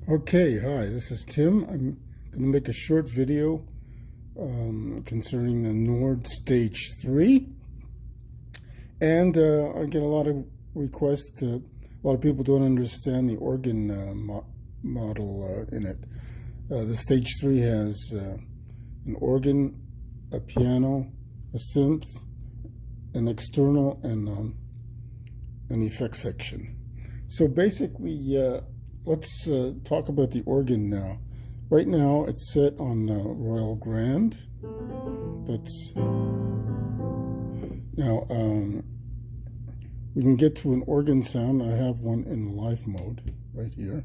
Okay, hi, this is Tim. I'm going to make a short video concerning the Nord Stage 3. And I get a lot of requests. A lot of people don't understand the organ model in it. The Stage 3 has an organ, a piano, a synth, an external, and an effect section. So basically, let's talk about the organ now. Right now, it's set on Royal Grand. That's now we can get to an organ sound. I have one in live mode right here.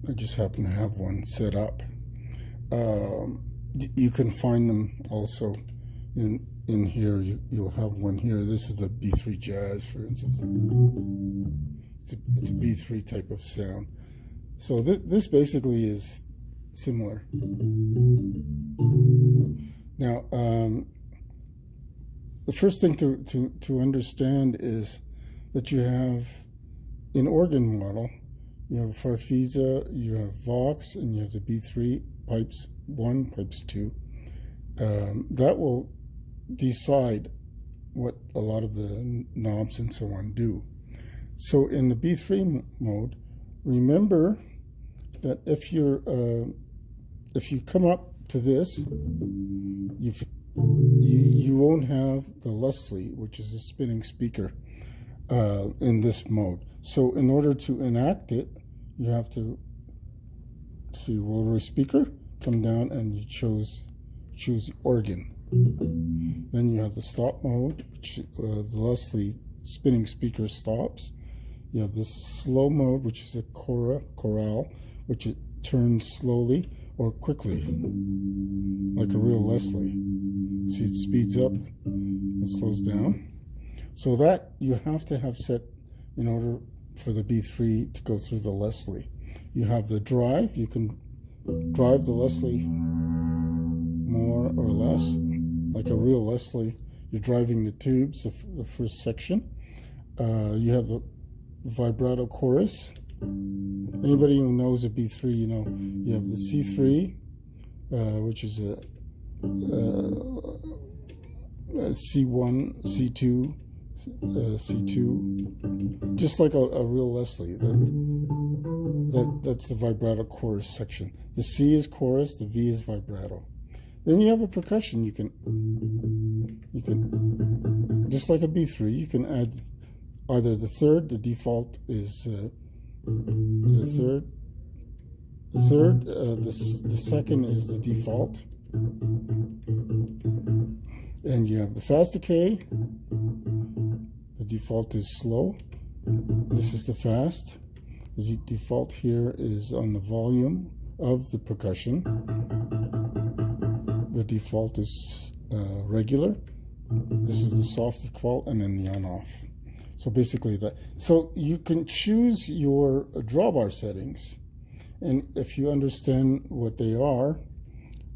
I just happen to have one set up. You can find them also in here. You'll have one here. This is the B3 Jazz, for instance. It's a B3 type of sound. So this basically is similar. Now, the first thing to understand is that you have, in organ model, you have Farfisa, you have Vox, and you have the B3, pipes 1, pipes 2. That will decide what a lot of the knobs and so on do. So in the B3 mode, remember that if you come up to this, you won't have the Leslie, which is a spinning speaker, in this mode. So in order to enact it, you have to see rotary speaker, come down, and you choose the organ. Then you have the stop mode, which the Leslie spinning speaker stops. You have this slow mode, which is a chorale, which it turns slowly or quickly, like a real Leslie. See, it speeds up, it slows down. So that you have to have set in order for the B3 to go through the Leslie. You have the drive. You can drive the Leslie more or less, like a real Leslie. You're driving the tubes, the first section. You have the vibrato chorus. Anybody who knows a B3, you know, you have the C3, which is a C1, C2, C2, just like a real Leslie. That's the vibrato chorus section. The C is chorus, the V is vibrato. Then you have a percussion. You can just like a B3, you can add either the third. The default is the third. The second is the default, and you have the fast decay. The default is slow. This is the fast. The default here is on the volume of the percussion. The default is regular. This is the soft default, and then the on-off. So basically that. So you can choose your drawbar settings, and if you understand what they are,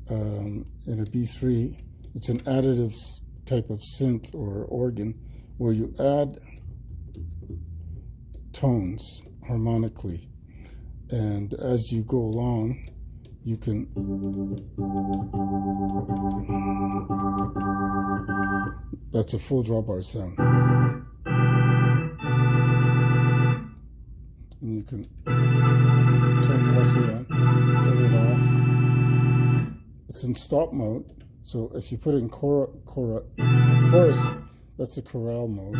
in a B3, it's an additive type of synth or organ where you add tones harmonically, and as you go along, you can that's a full drawbar sound. And you can turn the Leslie on, turn it off. It's in stop mode, so if you put it in chorus, that's a chorale mode.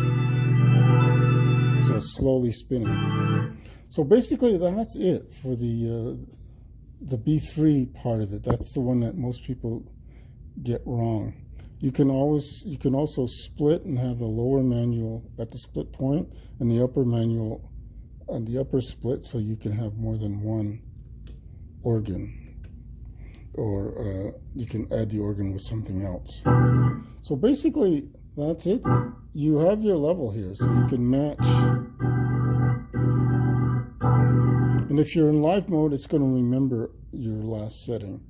So it's slowly spinning. So basically, that's it for the B3 part of it. That's the one that most people get wrong. You can also split and have the lower manual at the split point and the upper manual on the upper split, so you can have more than one organ, or you can add the organ with something else. So basically, that's it. You have your level here, so you can match. And if you're in live mode, it's going to remember your last setting.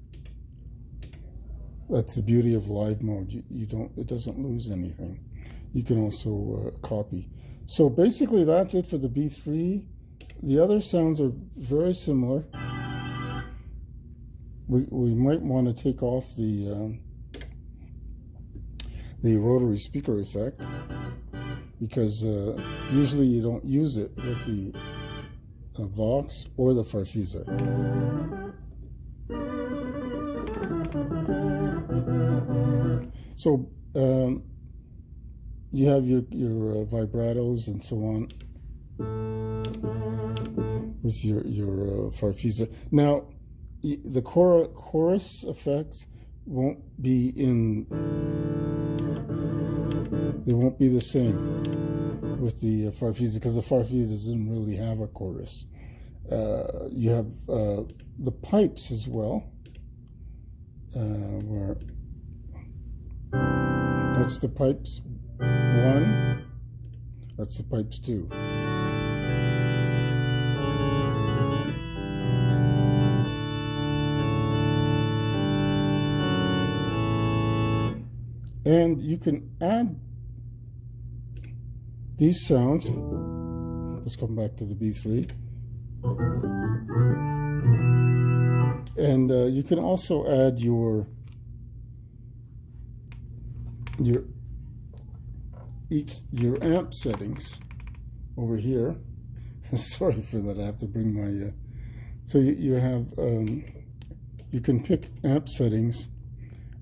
That's the beauty of live mode. It doesn't lose anything. You can also copy. So basically, that's it for the B3. The other sounds are very similar. we might want to take off the rotary speaker effect, because usually you don't use it with the Vox or the Farfisa. So you have your vibratos and so on with your Farfisa. Now, the chorus effects won't be they won't be the same with the Farfisa, because the Farfisa doesn't really have a chorus. You have the pipes as well, where that's the pipes 1, that's the pipes 2. And you can add these sounds. Let's come back to the B3. And you can also add your amp settings over here. Sorry for that, I have to bring my so you have you can pick amp settings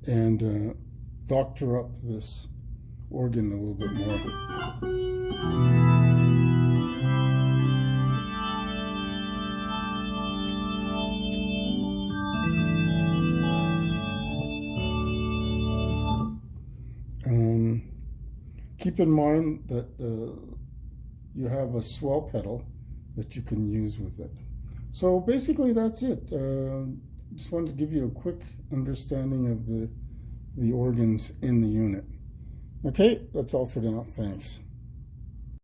and doctor up this organ a little bit more. Keep in mind that you have a swell pedal that you can use with it. So basically that's it. Just wanted to give you a quick understanding of the organs in the unit. Okay, that's all for now. Thanks.